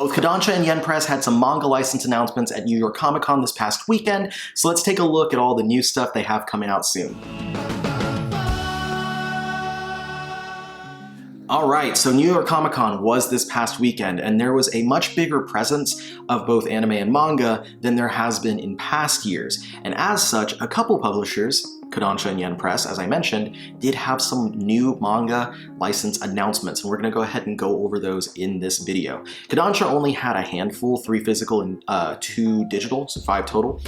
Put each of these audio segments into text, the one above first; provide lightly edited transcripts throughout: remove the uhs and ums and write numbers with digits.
Both Kodansha and Yen Press had some manga license announcements at New York Comic Con this past weekend, so let's take a look at all the new stuff they have coming out soon. Alright, so New York Comic Con was this past weekend, and there was a much bigger presence of both anime and manga than there has been in past years. And as such, a couple publishers, Kodansha and Yen Press, as I mentioned, did have some new manga license announcements, and we're going to go ahead and go over those in this video. Kodansha only had a handful, 3 physical and 2 digital, so 5 total.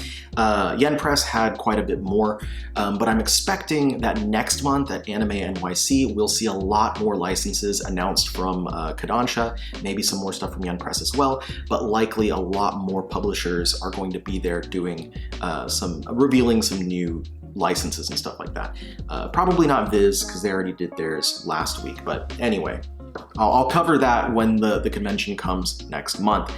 Yen Press had quite a bit more, but I'm expecting that next month at Anime NYC, we'll see a lot more licenses announced from Kodansha, maybe some more stuff from Yen Press as well, but likely a lot more publishers are going to be there doing revealing some new licenses and stuff like that. Probably not Viz, because they already did theirs last week, but anyway, I'll cover that when the convention comes next month.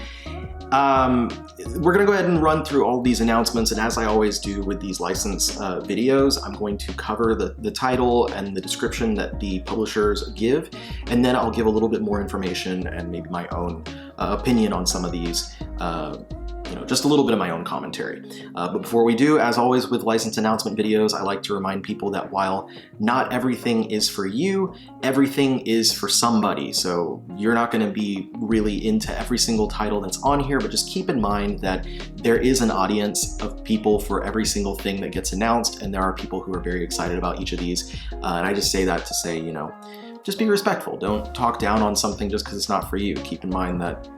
We're gonna go ahead and run through all these announcements, and as I always do with these license videos, I'm going to cover the title and the description that the publishers give, and then I'll give a little bit more information and maybe my own opinion on some of these, just a little bit of my own commentary. But before we do, as always with license announcement videos, I like to remind people that while not everything is for you, everything is for somebody. So you're not going to be really into every single title that's on here, but just keep in mind that there is an audience of people for every single thing that gets announced, and there are people who are very excited about each of these. And I just say that to say, just be respectful. Don't talk down on something just because it's not for you. Keep in mind that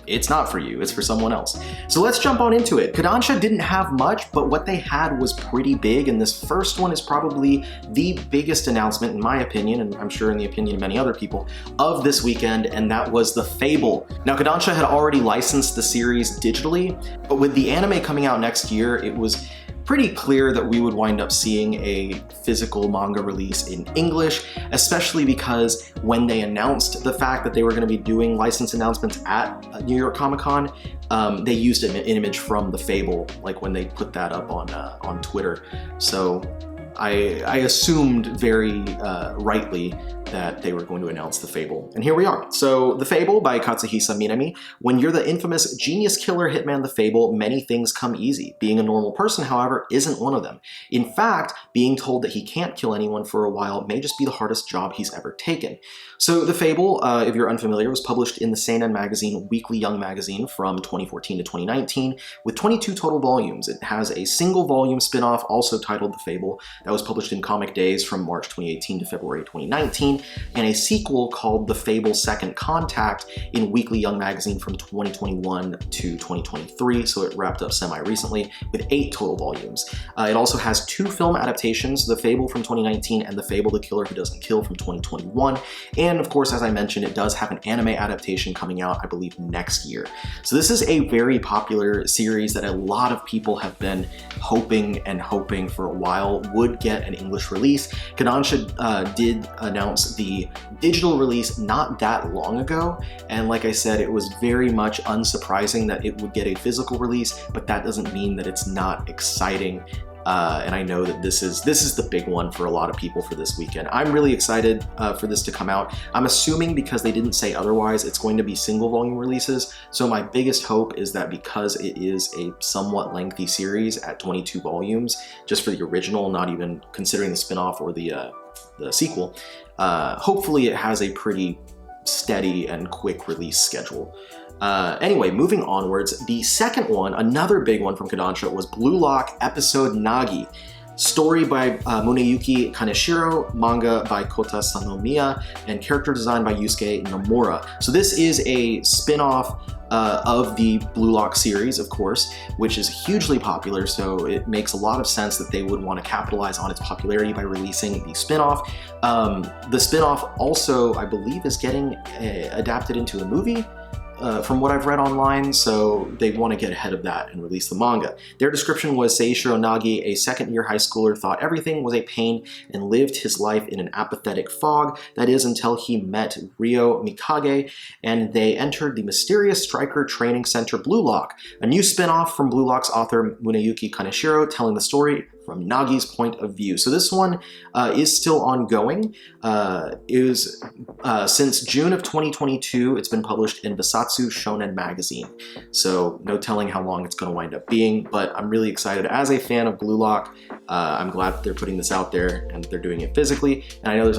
it's not for you, it's for someone else. So let's jump on into it. Kodansha didn't have much, but what they had was pretty big, and this first one is probably the biggest announcement, in my opinion, and I'm sure in the opinion of many other people, of this weekend, and that was The Fable. Now, Kodansha had already licensed the series digitally, but with the anime coming out next year, it was pretty clear that we would wind up seeing a physical manga release in English, especially because when they announced the fact that they were going to be doing license announcements at New York Comic Con, they used an image from The Fable, like when they put that up on Twitter. So I assumed very rightly that they were going to announce The Fable. And here we are. So The Fable by Katsuhisa Minami. When you're the infamous genius killer hitman The Fable, many things come easy. Being a normal person, however, isn't one of them. In fact, being told that he can't kill anyone for a while may just be the hardest job he's ever taken. So The Fable, if you're unfamiliar, was published in the Seinen magazine, Weekly Young Magazine, from 2014 to 2019, with 22 total volumes. It has a single volume spin-off, also titled The Fable, that was published in Comic Days from March 2018 to February 2019, and a sequel called The Fable Second Contact in Weekly Young Magazine from 2021 to 2023, so it wrapped up semi-recently, with 8 total volumes. It also has 2 film adaptations, The Fable from 2019 and The Fable the Killer Who Doesn't Kill from 2021, and of course, as I mentioned, it does have an anime adaptation coming out, I believe, next year. So this is a very popular series that a lot of people have been hoping for a while would get an English release. Kodansha did announce the digital release not that long ago, and like I said, it was very much unsurprising that it would get a physical release, but that doesn't mean that it's not exciting. And I know that this is the big one for a lot of people for this weekend. I'm really excited for this to come out. I'm assuming, because they didn't say otherwise, it's going to be single volume releases. So my biggest hope is that because it is a somewhat lengthy series at 22 volumes, just for the original, not even considering the spin-off or the sequel, hopefully it has a pretty steady and quick release schedule. Anyway, moving onwards, the second one, another big one from Kodansha, was Blue Lock Episode Nagi. Story by Muneyuki Kaneshiro, manga by Kota Sanomiya, and character design by Yusuke Nomura. So this is a spin-off of the Blue Lock series, of course, which is hugely popular, so it makes a lot of sense that they would want to capitalize on its popularity by releasing the spin-off. The spin-off also, I believe, is getting adapted into a movie, from what I've read online, so they want to get ahead of that and release the manga. Their description was, Seishiro Nagi, a second-year high schooler, thought everything was a pain and lived his life in an apathetic fog, that is, until he met Ryo Mikage, and they entered the mysterious striker training center Blue Lock, a new spin-off from Blue Lock's author Muneyuki Kaneshiro, telling the story from Nagi's point of view. So this one is still ongoing. Since June of 2022, it's been published in Basatsu Shonen Magazine. So no telling how long it's going to wind up being, but I'm really excited. As a fan of Blue Lock, I'm glad that they're putting this out there and that they're doing it physically. And I know there's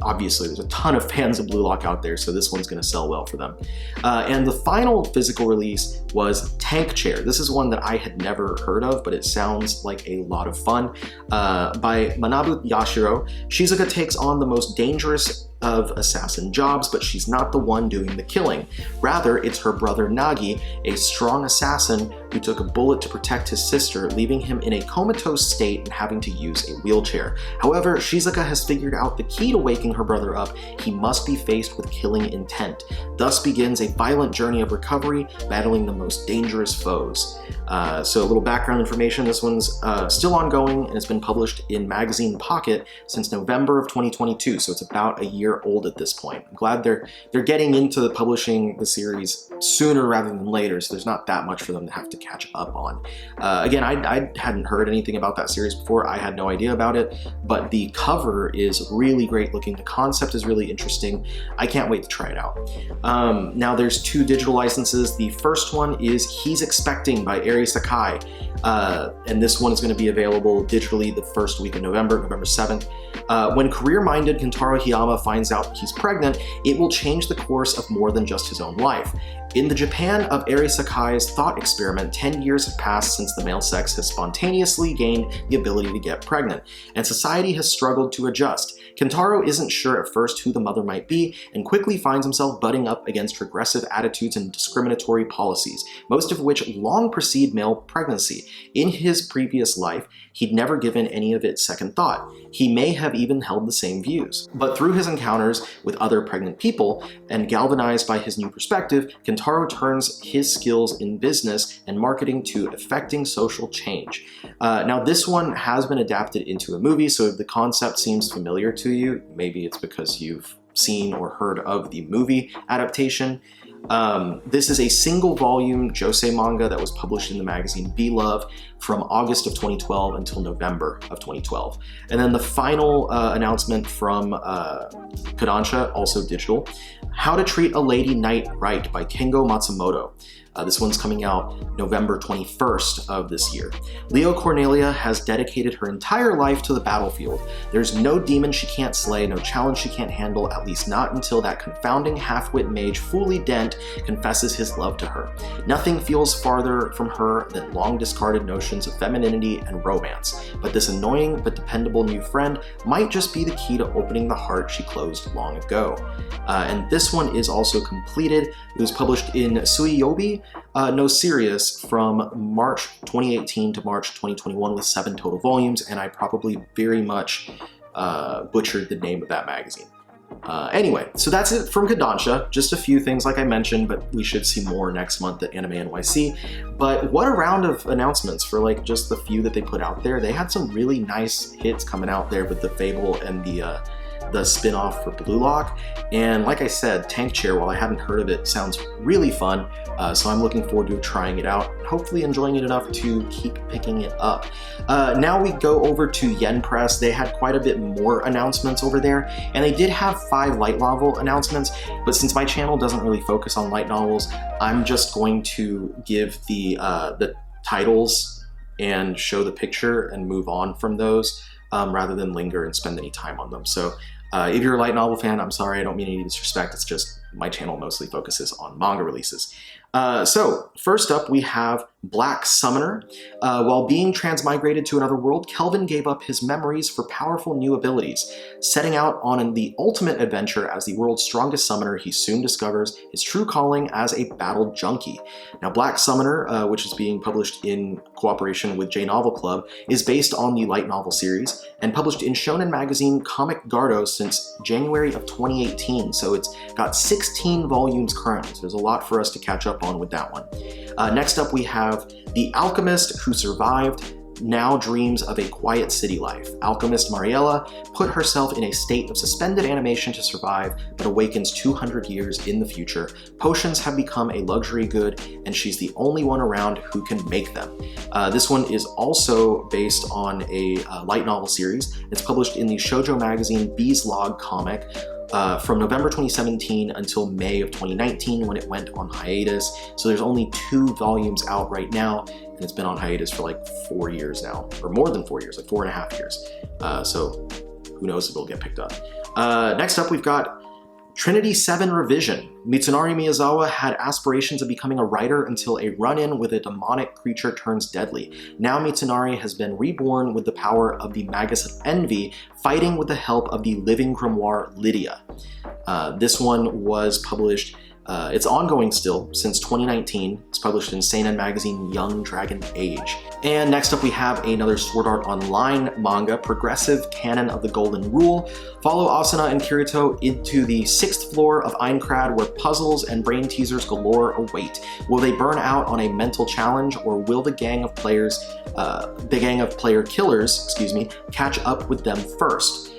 obviously a ton of fans of Blue Lock out there, so this one's going to sell well for them. And the final physical release was Tank Chair. This is one that I had never heard of, but it sounds like a lot of fun. By Manabu Yashiro, Shizuka takes on the most dangerous of assassin jobs, but she's not the one doing the killing. Rather, it's her brother Nagi, a strong assassin who took a bullet to protect his sister, leaving him in a comatose state and having to use a wheelchair. However, Shizuka has figured out the key to waking her brother up. He must be faced with killing intent. Thus begins a violent journey of recovery, battling the most dangerous foes. So a little background information, this one's still ongoing and it's been published in Magazine Pocket since November of 2022, so it's about a year old at this point. I'm glad they're getting into publishing the series sooner rather than later, so there's not that much for them to have to catch up on. Again, I hadn't heard anything about that series before. I had no idea about it, but the cover is really great looking. The concept is really interesting. I can't wait to try it out. Now there's 2 digital licenses. The first one is He's Expecting by Eri Sakai, and this one is going to be available digitally the first week of November 7th. When career-minded Kentaro Hiyama finds out he's pregnant, it will change the course of more than just his own life. In the Japan of Eri Sakai's thought experiment, 10 years have passed since the male sex has spontaneously gained the ability to get pregnant, and society has struggled to adjust. Kentaro isn't sure at first who the mother might be, and quickly finds himself butting up against regressive attitudes and discriminatory policies, most of which long precede male pregnancy. In his previous life, he'd never given any of it second thought. He may have even held the same views. But through his encounters with other pregnant people, and galvanized by his new perspective, Kentaro turns his skills in business and marketing to effecting social change. Now this one has been adapted into a movie, so if the concept seems familiar to you, maybe it's because you've seen or heard of the movie adaptation. This is a single volume josei manga that was published in the magazine Be-Love from August of 2012 until November of 2012. And then the final announcement from Kodansha, also digital, How to Treat a Lady Knight Right by Kengo Matsumoto. This one's coming out November 21st of this year. Leo Cornelia has dedicated her entire life to the battlefield. There's no demon she can't slay, no challenge she can't handle, at least not until that confounding half-wit mage Fooly Dent confesses his love to her. Nothing feels farther from her than long-discarded notions of femininity and romance, but this annoying but dependable new friend might just be the key to opening the heart she closed long ago. And this one is also completed. It was published in Suiyobi no Serious from March 2018 to March 2021 with 7 total volumes, and I probably very much butchered the name of that magazine. Anyway, so that's it from Kodansha. Just a few things like I mentioned, but we should see more next month at Anime NYC. But what a round of announcements for like just the few that they put out there. They had some really nice hits coming out there with the Fable and the spin-off for Blue Lock. And like I said, Tank Chair, while I hadn't heard of it, sounds really fun. So I'm looking forward to trying it out, hopefully enjoying it enough to keep picking it up. Now we go over to Yen Press. They had quite a bit more announcements over there, and they did have 5 light novel announcements, but since my channel doesn't really focus on light novels, I'm just going to give the titles and show the picture and move on from those rather than linger and spend any time on them. So if you're a light novel fan, I'm sorry, I don't mean any disrespect, it's just my channel mostly focuses on manga releases. So first up we have Black Summoner. While being transmigrated to another world, Kelvin gave up his memories for powerful new abilities. Setting out on the ultimate adventure as the world's strongest summoner, he soon discovers his true calling as a battle junkie. Now Black Summoner, which is being published in cooperation with J Novel Club, is based on the light novel series and published in Shonen magazine Comic Gardo since January of 2018, so it's got 16 volumes currently, so there's a lot for us to catch up on with that one. Next up we have The Alchemist Who Survived. now dreams of a quiet city life. Alchemist Mariella put herself in a state of suspended animation to survive, but awakens 200 years in the future. Potions have become a luxury good, and she's the only one around who can make them. This one is also based on a light novel series. It's published in the shoujo magazine Bee's Log comic, from November 2017 until May of 2019 when it went on hiatus. So there's only 2 volumes out right now, and it's been on hiatus for like 4 years now, or more than 4 years, like 4.5 years. So who knows if it'll get picked up. Next up, we've got Trinity 7 Revision. Mitsunari Miyazawa had aspirations of becoming a writer until a run-in with a demonic creature turns deadly. Now Mitsunari has been reborn with the power of the Magus of Envy, fighting with the help of the living grimoire Lydia. This one was published, it's ongoing still, since 2019. It's published in Seinen magazine Young Dragon Age. And next up we have another Sword Art Online manga, Progressive Canon of the Golden Rule. Follow Asuna and Kirito into the 6th floor of Aincrad, where puzzles and brain teasers galore await. Will they burn out on a mental challenge, or will the gang of player killers, catch up with them first?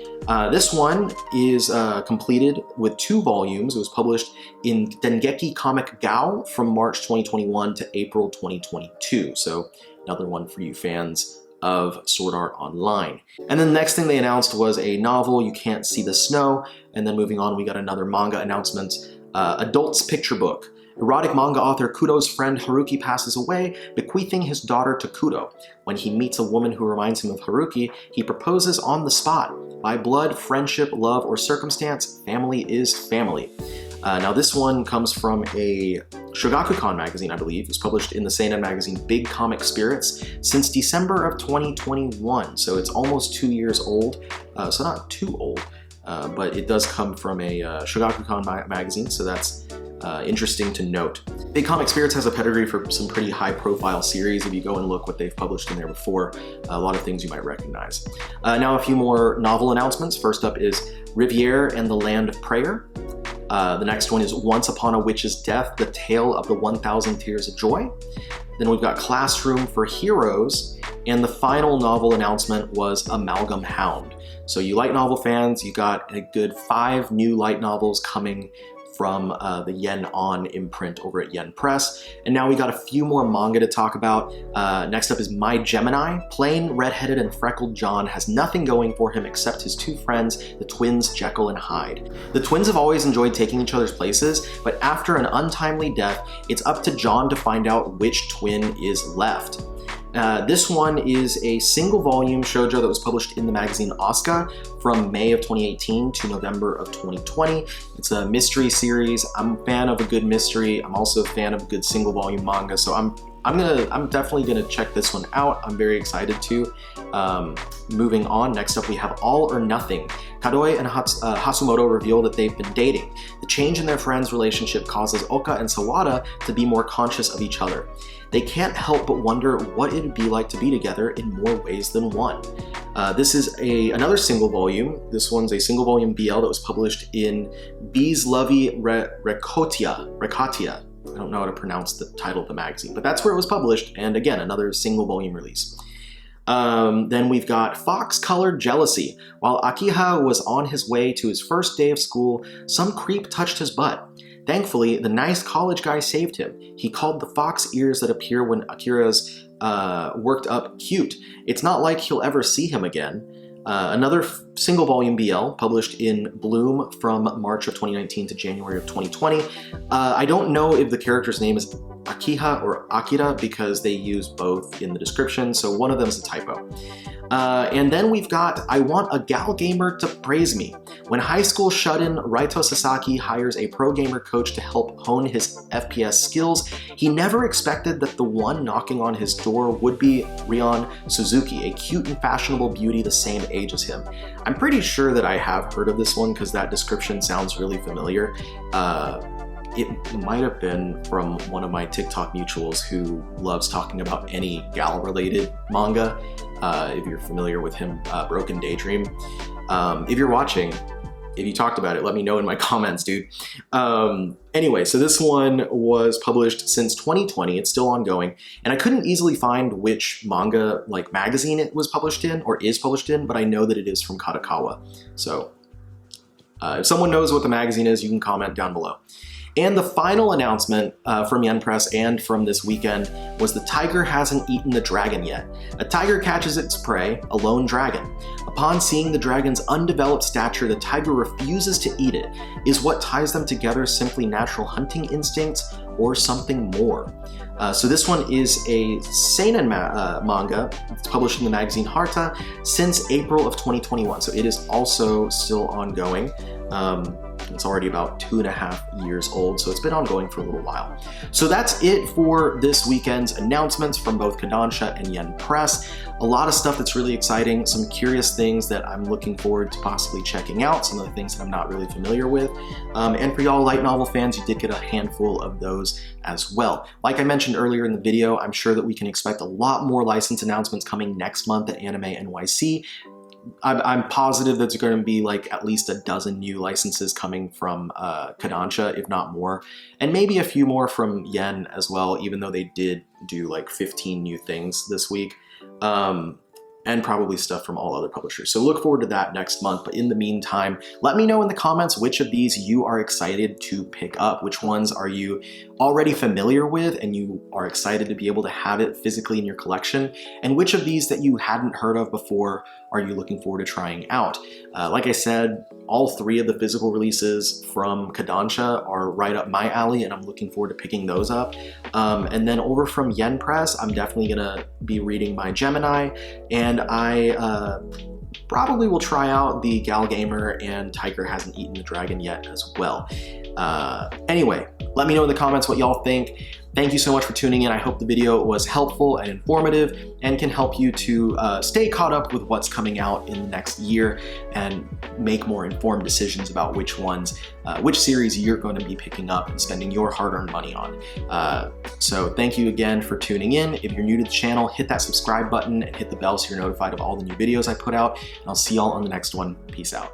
This one is completed with 2 volumes. It was published in Dengeki Comic Gao from March 2021 to April 2022. So another one for you fans of Sword Art Online. And then the next thing they announced was a novel, You Can't See the Snow. And then moving on, we got another manga announcement, Adults Picture Book. Erotic manga author Kudo's friend Haruki passes away, bequeathing his daughter to Kudo. When he meets a woman who reminds him of Haruki, he proposes on the spot. By blood, friendship, love, or circumstance, family is family. Now this one comes from a Shogakukan magazine, I believe. It was published in the Seinen magazine Big Comic Spirits since December of 2021. So it's almost 2 years old, so not too old, but it does come from a Shogakukan magazine, so that's interesting to note. Big Comic Spirits has a pedigree for some pretty high-profile series. If you go and look what they've published in there before, a lot of things you might recognize. Now a few more novel announcements. First up is Riviere and the Land of Prayer. The next one is Once Upon a Witch's Death, The Tale of the 1,000 Tears of Joy. Then we've got Classroom for Heroes, and the final novel announcement was Amalgam Hound. So you light novel fans, you got a good 5 new light novels coming from the Yen On imprint over at Yen Press. And now we got a few more manga to talk about. Next up is My Gemini. Plain, redheaded, and freckled John has nothing going for him except his 2 friends, the twins Jekyll and Hyde. The twins have always enjoyed taking each other's places, but after an untimely death, it's up to John to find out which twin is left. This one is a single volume shoujo that was published in the magazine Asuka from May of 2018 to November of 2020. It's a mystery series. I'm a fan of a good mystery. I'm also a fan of a good single volume manga, so I'm definitely gonna check this one out. I'm very excited to. Moving on, next up we have All or Nothing. Kadoi and Hasumoto reveal that they've been dating. The change in their friends' relationship causes Oka and Sawada to be more conscious of each other. They can't help but wonder what it would be like to be together in more ways than one. This is another single volume. This one's a single volume BL that was published in Bees Lovey Rekotia. I don't know how to pronounce the title of the magazine, but that's where it was published, and again, another single volume release. Then we've got Fox-Colored Jealousy. While Akiha was on his way to his first day of school, some creep touched his butt. Thankfully, the nice college guy saved him. He called the fox ears that appear when Akira's worked up cute. It's not like he'll ever see him again. Another single volume BL published in Bloom from March of 2019 to January of 2020. I don't know if the character's name is Akiha or Akira because they use both in the description, so one of them is a typo. And then we've got I Want a Gal Gamer to Praise Me. When high school shut-in Raito Sasaki hires a pro gamer coach to help hone his FPS skills, he never expected that the one knocking on his door would be Rion Suzuki, a cute and fashionable beauty the same age as him. I'm pretty sure that I have heard of this one because that description sounds really familiar. It might have been from one of my TikTok mutuals who loves talking about any gal-related manga. If you're familiar with him, Broken Daydream. If you're watching, if you talked about it, let me know in my comments, dude. Anyway, so this one was published since 2020. It's still ongoing, and I couldn't easily find which manga like magazine it was published in or is published in, but I know that it is from Kadokawa. So if someone knows what the magazine is, you can comment down below. And the final announcement from Yen Press and from this weekend was the tiger hasn't eaten the dragon yet. A tiger catches its prey, a lone dragon. Upon seeing the dragon's undeveloped stature, the tiger refuses to eat it. Is what ties them together simply natural hunting instincts or something more? So this one is a seinen manga. It's published in the magazine Harta since April of 2021, so it is also still ongoing. It's already about 2.5 years old, so it's been ongoing for a little while. So that's it for this weekend's announcements from both Kodansha and Yen Press. A lot of stuff that's really exciting, some curious things that I'm looking forward to possibly checking out, some of the things that I'm not really familiar with. And for y'all light novel fans, you did get a handful of those as well. Like I mentioned earlier in the video, I'm sure that we can expect a lot more license announcements coming next month at Anime NYC. I'm positive that's going to be like at least a dozen new licenses coming from Kodansha, if not more, and maybe a few more from Yen as well, even though they did do like 15 new things this week, and probably stuff from all other publishers. So look forward to that next month, but in the meantime, let me know in the comments which of these you are excited to pick up. Which ones are you already familiar with and you are excited to be able to have it physically in your collection, and which of these that you hadn't heard of before are you looking forward to trying out? Like I said, all 3 of the physical releases from Kodansha are right up my alley, and I'm looking forward to picking those up. And then over from Yen Press, I'm definitely gonna be reading My Gemini, and I probably will try out the Gal Gamer and Tiger Hasn't Eaten the Dragon Yet as well. Anyway, let me know in the comments what y'all think. Thank you so much for tuning in. I hope the video was helpful and informative and can help you to stay caught up with what's coming out in the next year and make more informed decisions about which series you're going to be picking up and spending your hard-earned money on. So thank you again for tuning in. If you're new to the channel, hit that subscribe button and hit the bell so you're notified of all the new videos I put out. And I'll see y'all on the next one. Peace out.